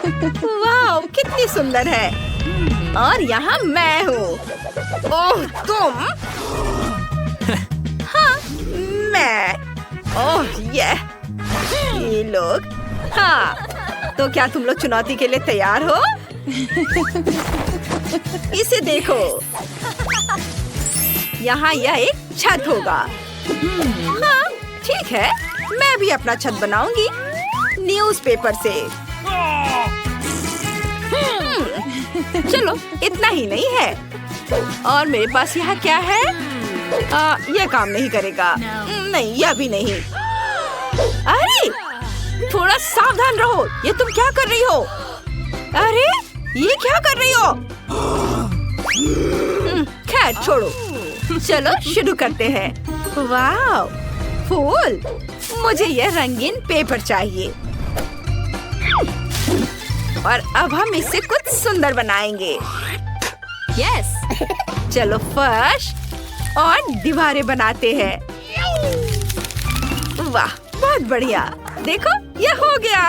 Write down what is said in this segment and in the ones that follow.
वाह, कितनी सुंदर है। और यहाँ मैं हूँ। ओह तुम? हाँ, मैं। ओह ये लोग। हाँ, तो क्या तुम लोग चुनौती के लिए तैयार हो? इसे देखो। यहाँ यह एक छत होगा। हाँ, ठीक है, मैं भी अपना छत बनाऊंगी न्यूज़पेपर से। चलो, इतना ही नहीं है। और मेरे पास यहाँ क्या है? यह काम नहीं करेगा। नहीं, यह भी नहीं। अरे, थोड़ा सावधान रहो। ये तुम क्या कर रही हो? अरे, ये क्या कर रही हो? खैर छोड़ो, चलो शुरू करते हैं। वाह, फूल। मुझे यह रंगीन पेपर चाहिए। और अब हम इससे कुछ सुंदर बनाएंगे। यस, चलो फर्श और दीवारें बनाते हैं। वाह, बहुत बढ़िया। देखो, यह हो गया।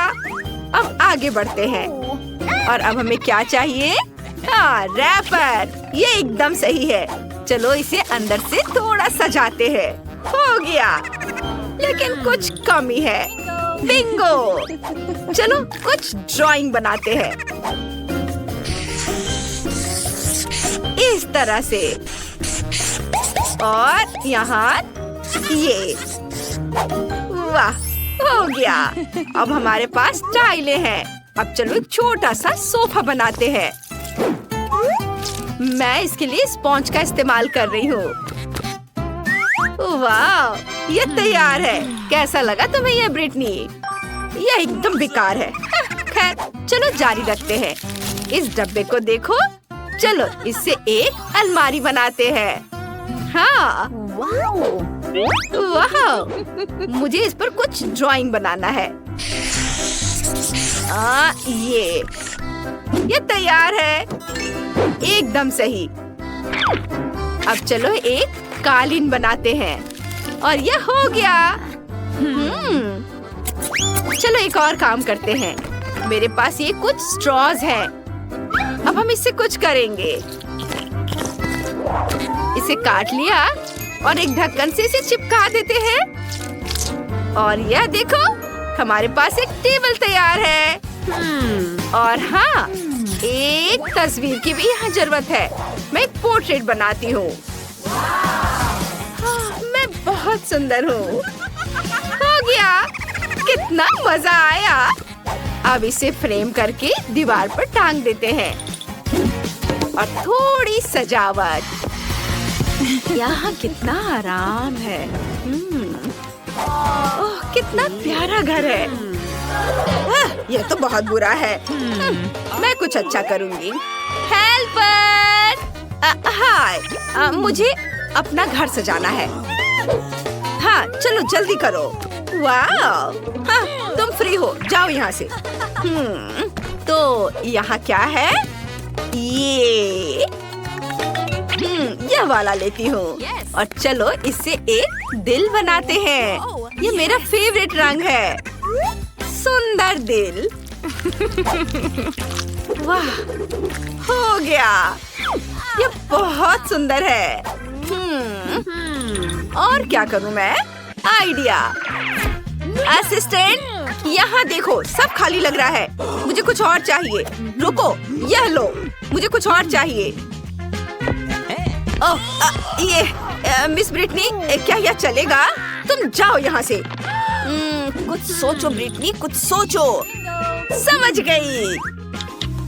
अब आगे बढ़ते हैं। और अब हमें क्या चाहिए? हाँ, रैपर। ये एकदम सही है। चलो इसे अंदर से थोड़ा सजाते हैं। हो गया, लेकिन कुछ कमी है। बिंगो। चलो कुछ ड्राइंग बनाते हैं। इस तरह से। और यहाँ ये। वाह, हो गया। अब हमारे पास टाइलें हैं। अब चलो एक छोटा सा सोफा बनाते हैं। मैं इसके लिए स्पॉन्ज का इस्तेमाल कर रही हूँ। वाह, ये तैयार है। कैसा लगा तुम्हें ये ब्रिटनी? ये एकदम बेकार है। खैर, चलो जारी रखते हैं। इस डब्बे को देखो। चलो इससे एक अलमारी बनाते हैं। हाँ, वाह, मुझे इस पर कुछ ड्राइंग बनाना है। ये तैयार है। एकदम सही। अब चलो एक कालीन बनाते हैं। और यह हो गया। चलो एक और काम करते हैं। मेरे पास ये कुछ स्ट्रॉज है। अब हम इससे कुछ करेंगे। इसे काट लिया और एक ढक्कन से इसे चिपका देते हैं। और यह देखो, हमारे पास एक टेबल तैयार है। और हाँ, एक तस्वीर की भी यहाँ जरूरत है। मैं एक पोर्ट्रेट बनाती हूँ। मैं बहुत सुंदर हूँ। हो गया, कितना मजा आया। अब इसे फ्रेम करके दीवार पर टांग देते हैं। और थोड़ी सजावट। यहाँ कितना आराम है। ओह, कितना प्यारा घर है। यह तो बहुत बुरा है। मैं कुछ अच्छा करूँगी। हेल्पर! हाय, मुझे अपना घर सजाना है। हाँ, चलो जल्दी करो। वाह, हाँ, तुम फ्री हो, जाओ यहाँ से। तो यहाँ क्या है? यह वाला लेती हूँ। और चलो इससे एक दिल बनाते हैं। ये मेरा फेवरेट रंग है। सुंदर दिल। वाह, हो गया। ये बहुत सुंदर है। और क्या करूँ मैं? आइडिया। असिस्टेंट, यहाँ देखो, सब खाली लग रहा है। मुझे कुछ और चाहिए। रुको, यह लो, मुझे कुछ और चाहिए। ओह, ये मिस ब्रिटनी, क्या यह चलेगा? तुम जाओ यहाँ से। कुछ सोचो ब्रिटनी, कुछ सोचो। समझ गई।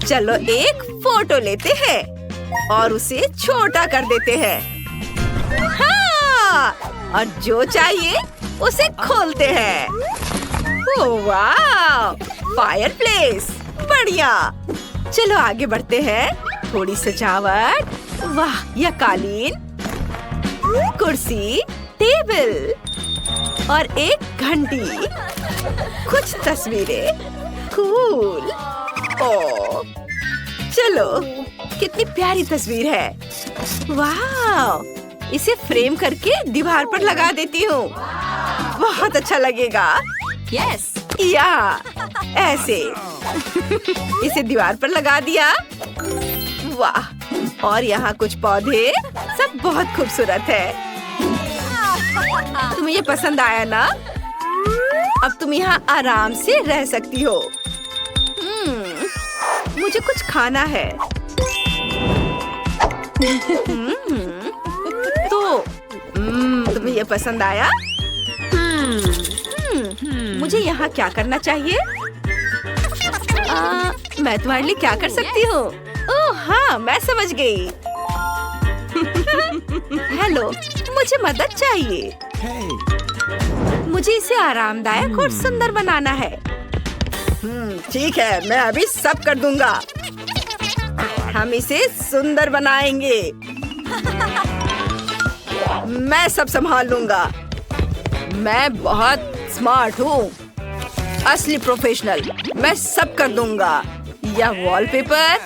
चलो एक फोटो लेते हैं और उसे छोटा कर देते हैं। हाँ, और जो चाहिए उसे खोलते हैं। ओह वाह, फायरप्लेस। बढ़िया। चलो आगे बढ़ते हैं। थोड़ी सजावट। वाह, यह कालीन, कुर्सी, टेबल और एक घंटी। कुछ तस्वीरें। कूल। ओह, चलो, कितनी प्यारी तस्वीर है। वाह, इसे फ्रेम करके दीवार पर लगा देती हूँ। बहुत अच्छा लगेगा। यस, या ऐसे। इसे दीवार पर लगा दिया। वाह! और यहाँ कुछ पौधे, सब बहुत खूबसूरत है। तुम्हें ये पसंद आया ना? अब तुम यहाँ आराम से रह सकती हो। मुझे कुछ खाना है। तो तुम्हें ये पसंद आया? मुझे यहाँ क्या करना चाहिए? मैं तुम्हारे लिए क्या कर सकती हूँ? ओह हाँ, मैं समझ गई। हेलो, मुझे मदद चाहिए। मुझे इसे आरामदायक और सुंदर बनाना है। ठीक है, मैं अभी सब कर दूंगा। हम इसे सुंदर बनाएंगे। मैं सब संभाल लूंगा। मैं बहुत स्मार्ट हूँ, असली प्रोफेशनल। मैं सब कर दूंगा। यह वॉलपेपर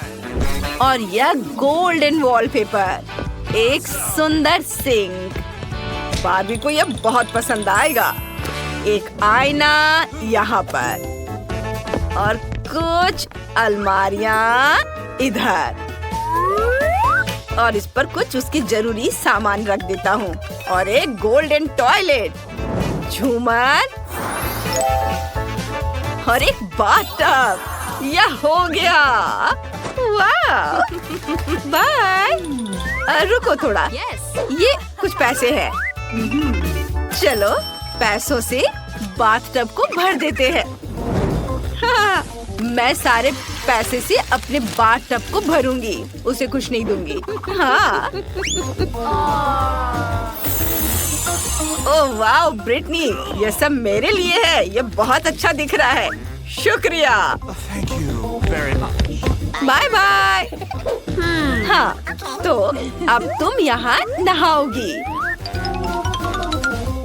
और यह गोल्डन वॉलपेपर, एक सुंदर सिंक। बार्बी को यह बहुत पसंद आएगा। एक आईना यहाँ पर और कुछ अलमारियाँ इधर, और इस पर कुछ उसकी जरूरी सामान रख देता हूँ। और एक गोल्डन टॉयलेट, झूमर और एक बाथटब। यह हो गया। वाह! बाय। रुको थोड़ा। ये कुछ पैसे हैं। चलो पैसों से बाथटब को भर देते हैं। हाँ, मैं सारे पैसे से अपने बाथटब को भरूंगी, उसे कुछ नहीं दूंगी। हाँ। ओह वाह ब्रिटनी, ये सब मेरे लिए है। ये बहुत अच्छा दिख रहा है। शुक्रिया। Bye bye. हाँ, तो अब तुम यहाँ नहाओगी।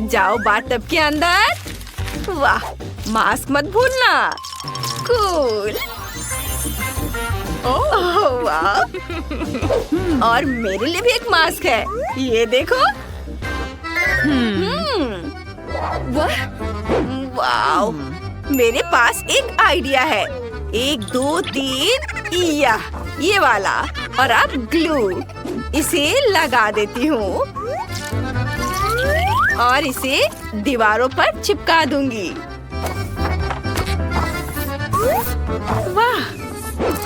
जाओ बाथटब के अंदर। वाह, मास्क मत भूलना। कूल। ओह वाह! और मेरे लिए भी एक मास्क है। ये देखो। वाह! मेरे पास एक आइडिया है। 1 2 3 ये वाला। और अब ग्लू, इसे लगा देती हूँ और इसे दीवारों पर चिपका दूंगी। वाह!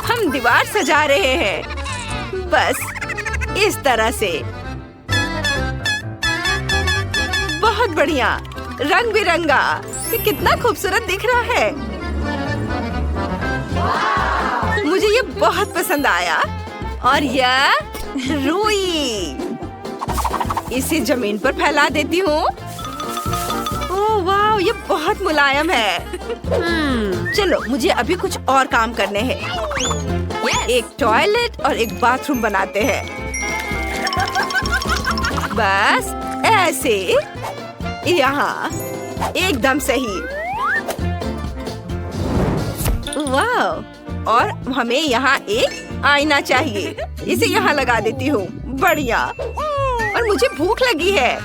हम दीवार सजा रहे हैं, बस इस तरह से। बहुत बढ़िया, रंग बिरंगा। ये कितना खूबसूरत दिख रहा है। मुझे ये बहुत पसंद आया। और यह रुई, इसे जमीन पर फैला देती हूँ। ओह वाह, ये बहुत मुलायम है। चलो मुझे अभी कुछ और काम करने हैं। एक टॉयलेट और एक बाथरूम बनाते हैं। बस ऐसे, यहाँ एकदम सही। वाह! और हमें यहाँ एक आईना चाहिए। इसे यहाँ लगा देती हूँ। बढ़िया। और मुझे भूख लगी है।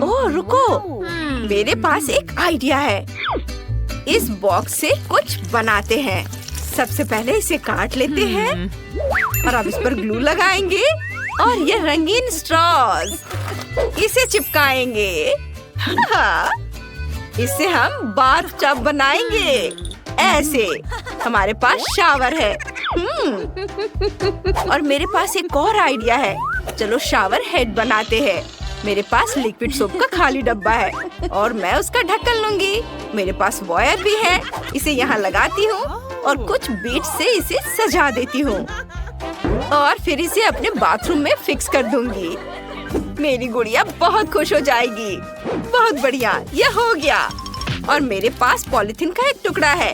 ओह रुको, मेरे पास एक आइडिया है। इस बॉक्स से कुछ बनाते हैं। सबसे पहले इसे काट लेते हैं और अब इस पर ग्लू लगाएंगे और ये रंगीन स्ट्रॉज, इसे चिपकाएंगे। इससे हम बाथटब बनाएंगे। ऐसे हमारे पास शावर है। और मेरे पास एक और आइडिया है। चलो शावर हेड बनाते हैं। मेरे पास लिक्विड सोप का खाली डब्बा है और मैं उसका ढक्कन लूंगी। मेरे पास वायर भी है। इसे यहाँ लगाती हूँ और कुछ बीट से इसे सजा देती हूँ और फिर इसे अपने बाथरूम में फिक्स कर दूंगी। मेरी गुड़िया बहुत खुश हो जाएगी। बहुत बढ़िया, यह हो गया। और मेरे पास पॉलिथीन का एक टुकड़ा है।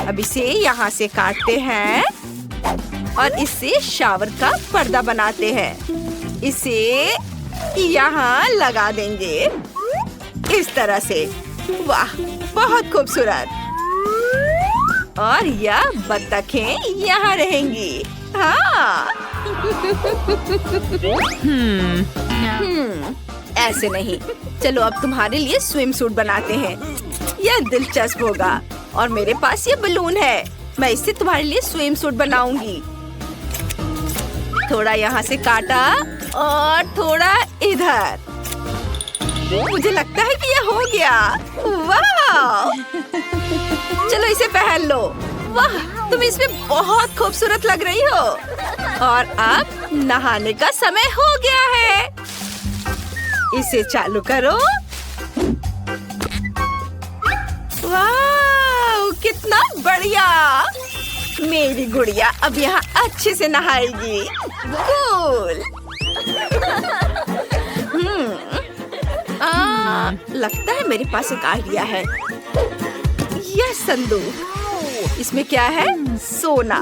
अब इसे यहाँ से काटते हैं और इससे शावर का पर्दा बनाते हैं। इसे यहाँ लगा देंगे इस तरह से। वाह, बहुत खूबसूरत। और यह बत्तखें यहाँ रहेंगी। हाँ। ऐसे नहीं। चलो अब तुम्हारे लिए स्विम सूट बनाते हैं। यह दिलचस्प होगा। और मेरे पास ये बलून है, मैं इससे तुम्हारे लिए स्विम सूट बनाऊंगी। थोड़ा यहाँ से काटा और थोड़ा इधर। मुझे लगता है कि यह हो गया। वाह! चलो इसे पहन लो। वाह, तुम इसमें बहुत खूबसूरत लग रही हो। और अब नहाने का समय हो गया है। इसे चालू करो। वाह, कितना बढ़िया! मेरी गुड़िया अब यहाँ अच्छे से नहाएगी। कूल। लगता है मेरे पास एक आइडिया है। यह संदूक, इसमें क्या है? सोना।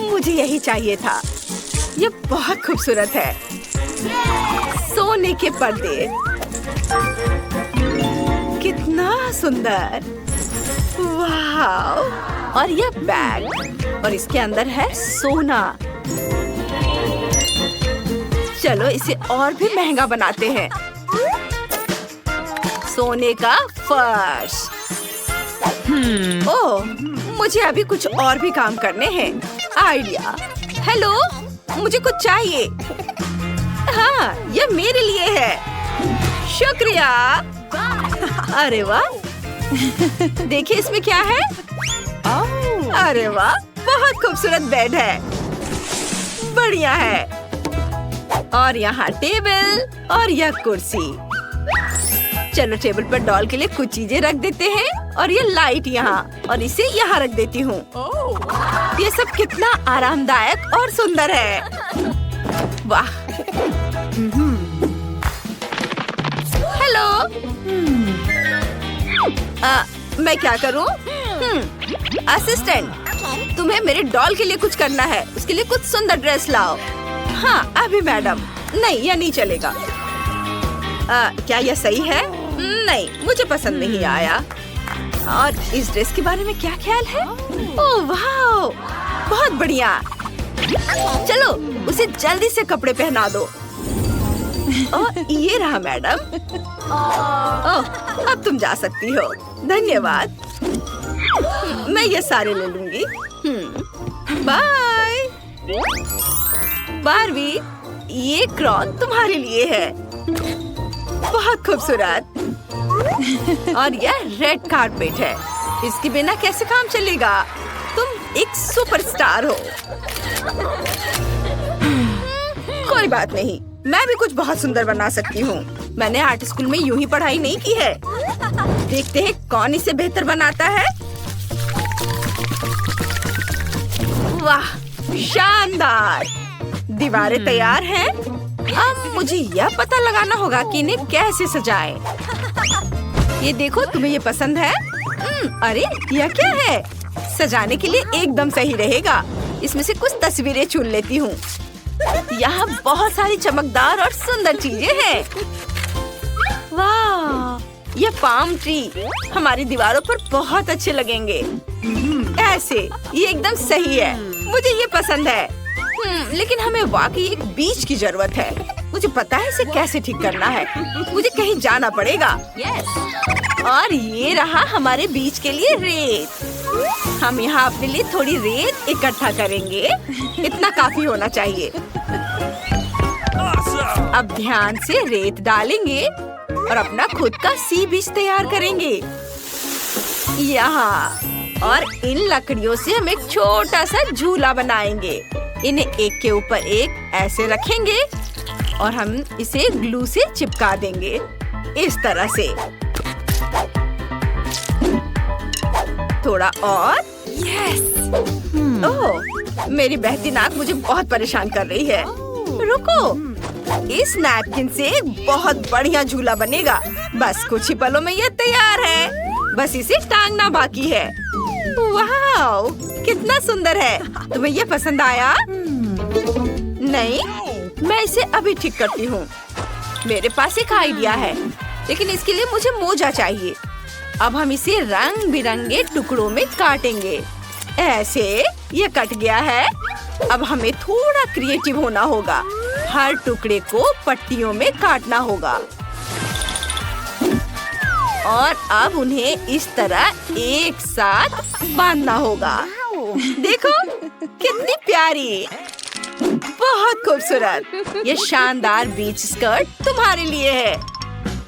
मुझे यही चाहिए था। यह बहुत खूबसूरत है। सोने के पर्दे, कितना सुंदर। वाह! और यह बैग, और इसके अंदर है सोना। चलो इसे और भी महंगा बनाते हैं। सोने का फर्श। ओह, मुझे अभी कुछ और भी काम करने हैं। आइडिया। हेलो, मुझे कुछ चाहिए। हाँ, यह मेरे लिए है। शुक्रिया। अरे वाह, देखिए इसमें क्या है। अरे वाह, बहुत खूबसूरत बेड है। बढ़िया है। और यहाँ टेबल और यह कुर्सी। चलो टेबल पर डॉल के लिए कुछ चीजें रख देते हैं। और ये लाइट यहाँ, और इसे यहाँ रख देती हूँ। ये सब कितना आरामदायक और सुंदर है। वाह! हेलो। मैं क्या करूँ? असिस्टेंट, तुम्हें मेरे डॉल के लिए कुछ करना है। उसके लिए कुछ सुंदर ड्रेस लाओ। हाँ, अभी मैडम। नहीं, यह नहीं चलेगा। क्या यह सही है? नहीं, मुझे पसंद नहीं आया। और इस ड्रेस के बारे में क्या ख्याल है? ओह वाह, बहुत बढ़िया। चलो उसे जल्दी से कपड़े पहना दो। ओह, ये रहा मैडम। ओह, अब तुम जा सकती हो। धन्यवाद। मैं ये सारे ले लूंगी। बाय। बारबी, ये क्रॉन तुम्हारे लिए है। बहुत खूबसूरत। और यह रेड कारपेट है। इसके बिना कैसे काम चलेगा? तुम एक सुपरस्टार हो। कोई बात नहीं, मैं भी कुछ बहुत सुंदर बना सकती हूँ। मैंने आर्ट स्कूल में यूं ही पढ़ाई नहीं की है। देखते हैं कौन इसे बेहतर बनाता है। वाह, शानदार! दीवारें तैयार हैं। अब मुझे यह पता लगाना होगा कि इन्हें कैसे सजाएं। ये देखो, तुम्हें ये पसंद है? अरे यह क्या है? सजाने के लिए एकदम सही रहेगा। इसमें से कुछ तस्वीरें चुन लेती हूँ। यहाँ बहुत सारी चमकदार और सुंदर चीजें हैं। वाह, यह पाम ट्री हमारी दीवारों पर बहुत अच्छे लगेंगे। ऐसे, ये एकदम सही है। मुझे ये पसंद है। लेकिन हमें वाकई एक बीच की जरूरत है। मुझे पता है इसे कैसे ठीक करना है। मुझे कहीं जाना पड़ेगा। और ये रहा हमारे बीच के लिए रेत। हम यहाँ अपने लिए थोड़ी रेत इकट्ठा करेंगे। इतना काफी होना चाहिए। अब ध्यान से रेत डालेंगे और अपना खुद का सी बीच तैयार करेंगे। यहाँ, और इन लकड़ियों से हम एक छोटा सा झूला बनाएंगे। इन्हें एक के ऊपर एक ऐसे रखेंगे और हम इसे ग्लू से चिपका देंगे इस तरह से। थोड़ा और। यस! ओह, मेरी बहती नाक मुझे बहुत परेशान कर रही है। रुको, इस नैपकिन से एक बहुत बढ़िया झूला बनेगा। बस कुछ ही पलों में यह तैयार है। बस इसे टांगना बाकी है। वाह, कितना सुंदर है। तुम्हें ये पसंद आया? नहीं, मैं इसे अभी ठीक करती हूँ। मेरे पास एक आइडिया है, लेकिन इसके लिए मुझे मोजा चाहिए। अब हम इसे रंग बिरंगे टुकड़ों में काटेंगे। ऐसे, ये कट गया है। अब हमें थोड़ा क्रिएटिव होना होगा। हर टुकड़े को पट्टियों में काटना होगा और अब उन्हें इस तरह एक साथ बांधना होगा। देखो कितनी प्यारी, बहुत खूबसूरत। ये शानदार बीच स्कर्ट तुम्हारे लिए है।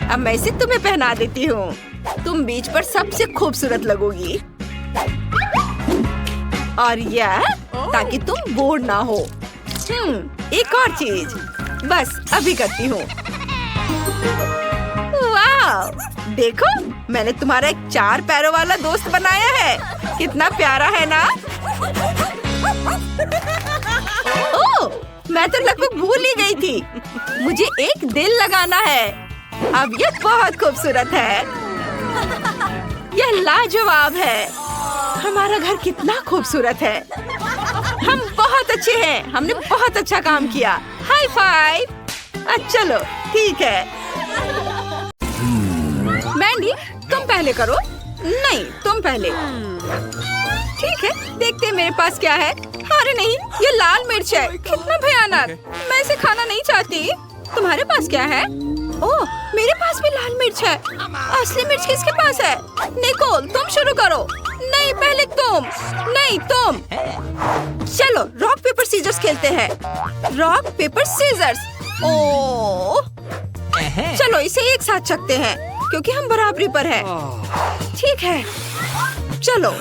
अब मैं इसे तुम्हें पहना देती हूँ। तुम बीच पर सबसे खूबसूरत लगोगी। और यह ताकि तुम बोर ना हो। एक और चीज, बस अभी करती हूँ। वाह, देखो मैंने तुम्हारा एक 4 पैरों वाला दोस्त बनाया है। कितना प्यारा है ना? ओह, मैं तो लगभग भूल ही गई थी। मुझे एक दिल लगाना है। अब ये बहुत खूबसूरत है। यह लाजवाब है। हमारा घर कितना खूबसूरत है। हम बहुत अच्छे हैं। हमने बहुत अच्छा काम किया। High five. चलो ठीक है। मैंडी, तुम पहले करो। नहीं, तुम पहले। ठीक है, देखते हैं मेरे पास क्या है। अरे नहीं, ये लाल मिर्च है। कितना भयानक। मैं इसे खाना नहीं चाहती। तुम्हारे पास क्या है? ओह, मेरे पास भी लाल मिर्च है। असली मिर्च किसके पास है? निकोल, तुम शुरू करो। नहीं, पहले तुम। नहीं, तुम। चलो रॉक पेपर सीजर्स खेलते हैं। Rock paper seizures. ओह, चलो इसे एक साथ चखते हैं क्योंकि हम बराबरी पर हैं। ठीक है, चलो।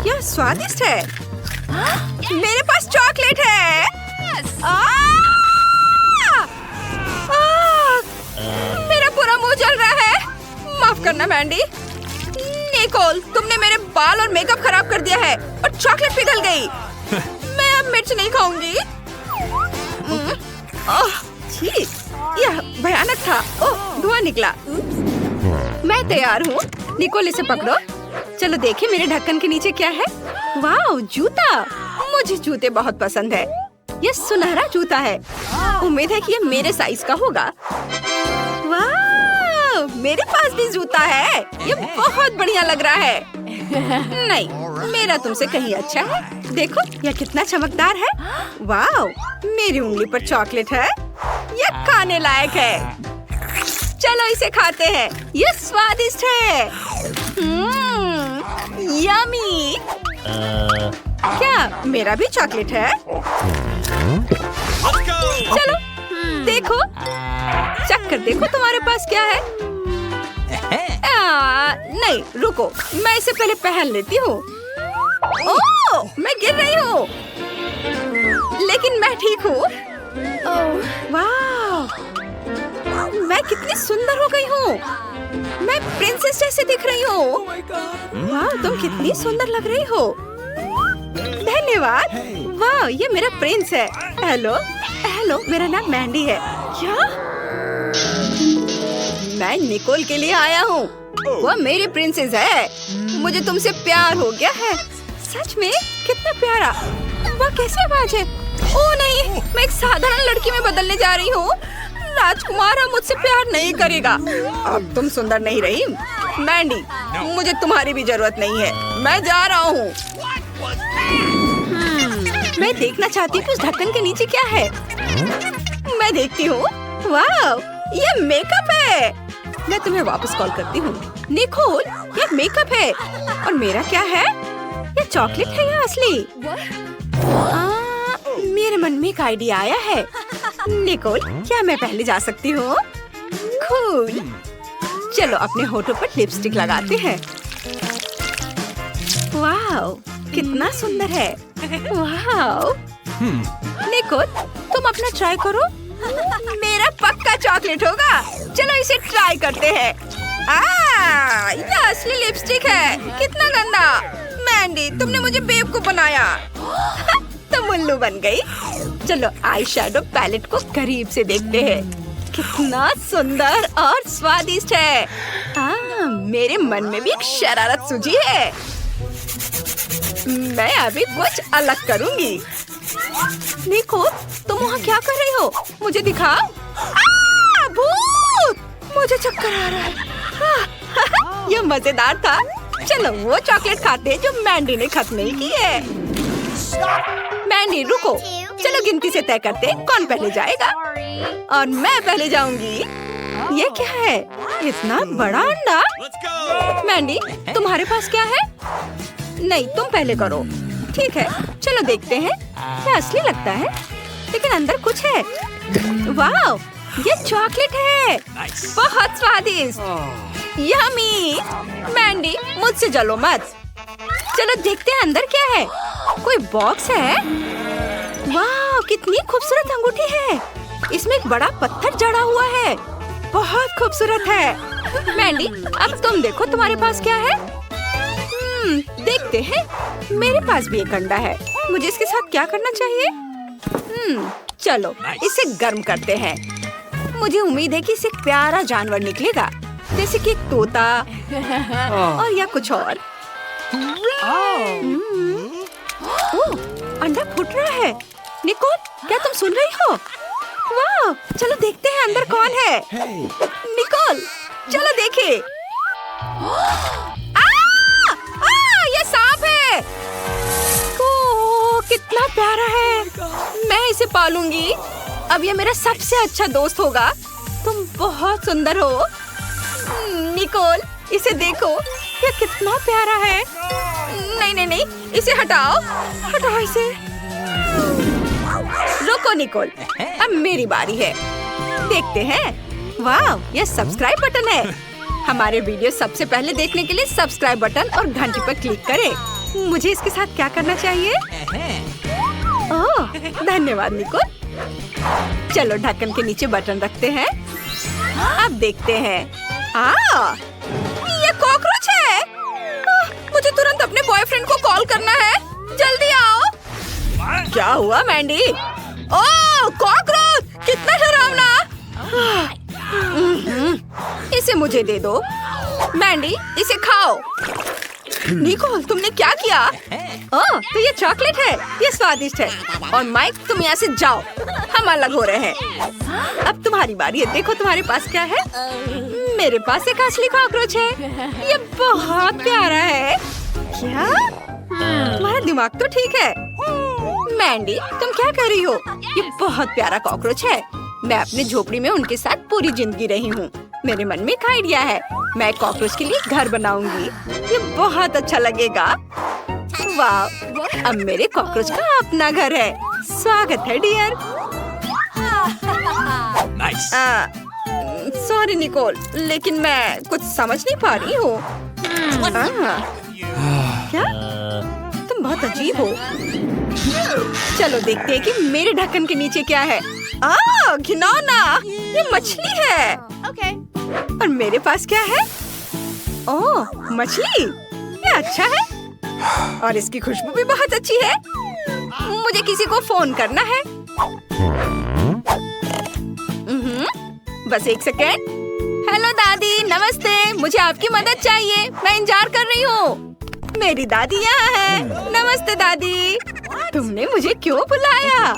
यह स्वादिष्ट है। मेरे पास चॉकलेट है। मेरा पूरा मुंह जल रहा है। माफ करना मैंडी। निकोल, तुमने मेरे बाल और मेकअप खराब कर दिया है और चॉकलेट पिघल गई। मैं अब मिर्च नहीं खाऊंगी। छी, यह भयानक था। ओह, धुआं निकला। मैं तैयार हूँ। निकोल, इसे पकड़ो। चलो देखें मेरे ढक्कन के नीचे क्या है। वाह, जूता। मुझे जूते बहुत पसंद है। ये सुनहरा जूता है। उम्मीद है कि ये मेरे साइज का होगा। वाह, मेरे पास भी जूता है। ये बहुत बढ़िया लग रहा है। नहीं, मेरा तुमसे कहीं अच्छा है। देखो यह कितना चमकदार है। वाह, मेरी उंगली पर चॉकलेट है। यह खाने लायक है। चलो इसे खाते हैं। ये स्वादिष्ट है। यम्मी। क्या मेरा भी चॉकलेट है? चलो देखो, चक्कर देखो तुम्हारे पास क्या है। नहीं रुको, मैं इसे पहले पहन लेती हूँ। ओह, मैं गिर रही हूँ, लेकिन मैं ठीक हूँ। वाह, मैं कितनी सुंदर हो गई हूँ। मैं प्रिंसेस जैसे दिख रही हूँ। वाह, तुम कितनी सुंदर लग रही हो। धन्यवाद। वाह, ये मेरा प्रिंस है। हेलो हेलो, मेरा नाम मैंडी है। क्या? मैं निकोल के लिए आया हूँ। वह मेरी प्रिंसेस है। मुझे तुमसे प्यार हो गया है। सच में? कितना प्यारा। वह कैसी आवाज है? ओह नहीं, मैं एक साधारण लड़की में बदलने जा रही हूँ। राजकुमार अब मुझसे प्यार नहीं करेगा। अब तुम सुंदर नहीं रही। मैंडी, मुझे तुम्हारी भी जरूरत नहीं है। मैं जा रहा हूँ। मैं देखना चाहती हूँ उस ढक्कन के नीचे क्या है। मैं देखती हूँ। वाह, ये मेकअप है। मैं तुम्हें वापस कॉल करती हूँ। निकोल, ये मेकअप है। और मेरा क्या है? ये चॉकलेट है या असली? मेरे मन में एक आइडिया आया है। निकोल, क्या मैं पहले जा सकती हूँ? कूल। चलो अपने होठों पर लिपस्टिक लगाते हैं। वाह, कितना सुंदर है। वाह। निकोल, तुम अपना ट्राई करो। मेरा पक्का चॉकलेट होगा। चलो इसे ट्राई करते हैं। ये असली लिपस्टिक है। कितना गंदा। मैंडी, तुमने मुझे बेवकूफ बनाया। तुम उल्लू बन गई। चलो आई शैडो पैलेट को करीब से देखते हैं। कितना सुंदर और स्वादिष्ट है। मेरे मन में भी एक शरारत सूझी है। मैं अभी कुछ अलग करूंगी। निको, तुम वहाँ क्या कर रही हो? मुझे दिखाओ। भूत! मुझे चक्कर आ रहा है। यह मजेदार था। चलो वो चॉकलेट खाते हैं जो मैंडी ने खत्म नहीं की है। मैंडी रुको, चलो गिनती से तय करते हैं कौन पहले जाएगा। और मैं पहले जाऊंगी। ये क्या है? इतना बड़ा अंडा। मैंडी तुम्हारे पास क्या है? नहीं, तुम पहले करो। ठीक है, चलो देखते हैं। क्या असली लगता है, लेकिन अंदर कुछ है। वाह, ये चॉकलेट है। बहुत स्वादिष्ट। यम्मी। मैंडी मुझसे जलो मत। चलो देखते हैं अंदर क्या है। कोई बॉक्स है। वाह, कितनी खूबसूरत अंगूठी है। इसमें एक बड़ा पत्थर जड़ा हुआ है। बहुत खूबसूरत है। मैंडी अब तुम देखो तुम्हारे पास क्या है। देखते हैं। मेरे पास भी एक अंडा है। मुझे इसके साथ क्या करना चाहिए? चलो इसे गर्म करते हैं। मुझे उम्मीद है कि इससे एक प्यारा जानवर निकलेगा, जैसे कि एक तोता और या कुछ और। अंडा फूट रहा है। निकोल, क्या तुम सुन रही हो? वाह, चलो देखते हैं अंदर कौन है। निकोल, चलो देखे। ये सांप है। कितना प्यारा है। मैं इसे पालूंगी। अब ये मेरा सबसे अच्छा दोस्त होगा। तुम बहुत सुंदर हो। निकोल, इसे देखो, ये कितना प्यारा है। नहीं नहीं नहीं, इसे हटाओ, हटाओ इसे। रुको निकोल, अब मेरी बारी है। देखते हैं। वाह, ये सब्सक्राइब बटन है। हमारे वीडियो सबसे पहले देखने के लिए सब्सक्राइब बटन और घंटी पर क्लिक करें। मुझे इसके साथ क्या करना चाहिए? ओह, धन्यवाद निकोल। चलो ढक्कन के नीचे बटन रखते हैं। अब देखते हैं। ये कॉकरोच है। मुझे तुरंत अपने बॉयफ्रेंड को कॉल करना है। जल्दी आओ। क्या हुआ मैंडी? ओह, कॉकरोच, कितना डरावना। इसे मुझे दे दो। मैंडी, इसे खाओ। निकोल, तुमने क्या किया? ओह, तो ये चॉकलेट है। ये स्वादिष्ट है। और माइक, तुम यहाँ से जाओ, हम अलग हो रहे हैं। अब तुम्हारी बारी है। देखो तुम्हारे पास क्या है। मेरे पास एक असली कॉकरोच है। ये बहुत प्यारा है। क्या? तुम्हारा दिमाग तो ठीक है। मैंडी, तुम क्या कर रही हो? ये बहुत प्यारा कॉकरोच है। मैं अपने झोपड़ी में उनके साथ पूरी जिंदगी रही हूँ। मेरे मन में एक आइडिया है। मैं कॉकरोच के लिए घर बनाऊंगी। ये बहुत अच्छा लगेगा। वाह, अब मेरे कॉकरोच का अपना घर है। स्वागत है डियर। सॉरी निकोल, लेकिन मैं कुछ समझ नहीं पा रही हूँ। क्या? तुम बहुत अजीब हो। चलो देखते हैं कि मेरे ढक्कन के नीचे क्या है। घिनौना, ये मछली है। और मेरे पास क्या है? ओह, मछली। ये अच्छा है और इसकी खुशबू भी बहुत अच्छी है। मुझे किसी को फोन करना है। बस एक सेकेंड। हेलो दादी, नमस्ते। मुझे आपकी मदद चाहिए। मैं इंतजार कर रही हूँ। मेरी दादी यहाँ है। नमस्ते दादी। तुमने मुझे क्यों बुलाया?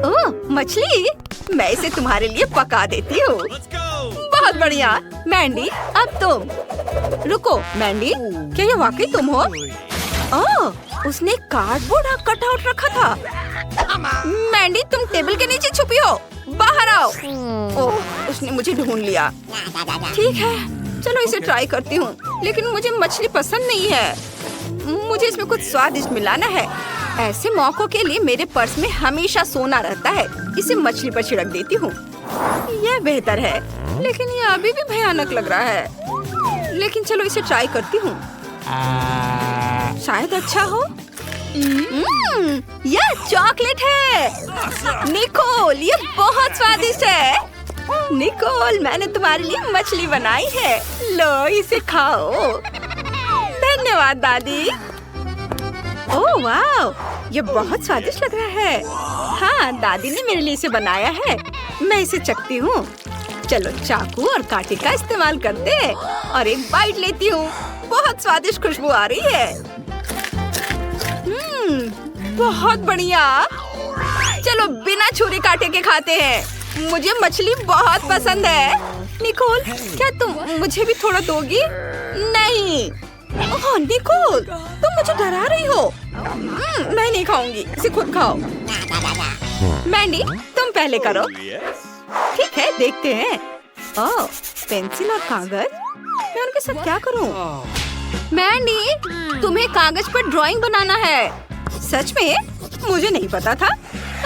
ओह, मछली। मैं इसे तुम्हारे लिए पका देती हूँ। बहुत बढ़िया। मैंडी, अब तुम। रुको मैंडी, क्या ये वाकई तुम हो? ओह, उसने कार्डबोर्ड कटआउट रखा था। मैंडी, तुम टेबल के नीचे छुपी हो। बाहर आओ। ओह, उसने मुझे ढूंढ लिया। ठीक है, चलो इसे ट्राई करती हूँ। लेकिन मुझे मछली पसंद नहीं है। मुझे इसमें कुछ स्वादिष्ट मिलाना है। ऐसे मौकों के लिए मेरे पर्स में हमेशा सोना रहता है। इसे मछली पर छिड़क देती हूँ। यह बेहतर है, लेकिन ये अभी भी भयानक लग रहा है। लेकिन चलो इसे ट्राई करती हूँ। शायद अच्छा हो। यह चॉकलेट है। निकोल, ये बहुत स्वादिष्ट है। निकोल, मैंने तुम्हारे लिए मछली बनाई है। लो, इसे खाओ। धन्यवाद दादी। ओह वाह, ये बहुत स्वादिष्ट लग रहा है। हाँ, दादी ने मेरे लिए इसे बनाया है। मैं इसे चखती हूँ। चलो चाकू और कांटे का इस्तेमाल करते हैं और एक बाइट लेती हूँ। बहुत स्वादिष्ट खुशबू आ रही है। बहुत बढ़िया। चलो बिना छुरी कांटे के खाते हैं। मुझे मछली बहुत पसंद है। निकोल, क्या तुम मुझे भी थोड़ा दोगी? नहीं, ओह निकोल, तुम मुझे डरा रही हो। मैं नहीं खाऊंगी, इसे खुद खाओ। मैंडी, तुम पहले करो। ठीक है, देखते हैं। ओह, पेंसिल और कागज। मैं उनके साथ क्या करूं? मैंडी, तुम्हें कागज पर ड्राइंग बनाना है। सच में? मुझे नहीं पता था।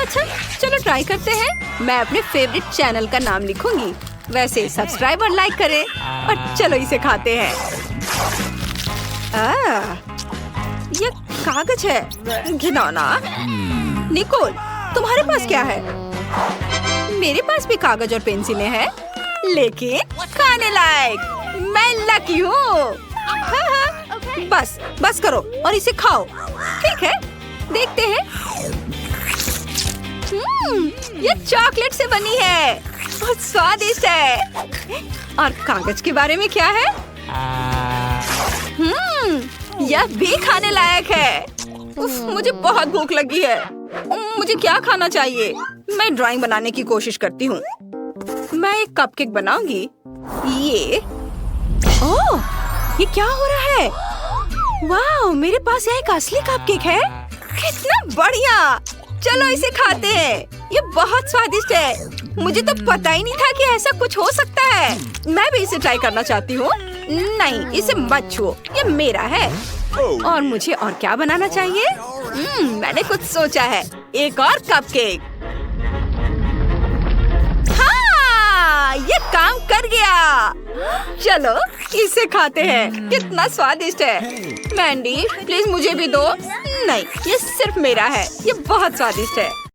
अच्छा, चलो ट्राई करते हैं। मैं अपने फेवरेट चैनल का नाम लिखूंगी। वैसे सब्सक्राइब और लाइक करें। और चलो इसे खाते हैं। ये कागज है, घिनौना। निकोल, तुम्हारे पास क्या है? मेरे पास भी कागज और पेंसिलें हैं, लेकिन खाने लायक। मैं लकी हूँ। बस करो और इसे खाओ। ठीक है, देखते हैं। ये चॉकलेट से बनी है, बहुत स्वादिष्ट है। और कागज के बारे में क्या है? यह भी खाने लायक है। उफ, मुझे बहुत भूख लगी है। मुझे क्या खाना चाहिए? मैं ड्राइंग बनाने की कोशिश करती हूँ। मैं एक कपकेक बनाऊंगी। ओह, ये क्या हो रहा है? वाह, मेरे पास एक असली कपकेक है। कितना बढ़िया! चलो इसे खाते हैं। ये बहुत स्वादिष्ट है। मुझे तो पता ही नहीं था कि ऐसा कुछ हो सकता है। मैं भी इसे ट्राई करना चाहती हूँ। नहीं, इसे मत छुओ, ये मेरा है। और मुझे और क्या बनाना चाहिए? मैंने कुछ सोचा है। एक और कपकेक। हाँ, ये काम कर गया। चलो इसे खाते हैं। कितना स्वादिष्ट है। मैंडी, प्लीज मुझे भी दो। नहीं, ये सिर्फ मेरा है। ये बहुत स्वादिष्ट है।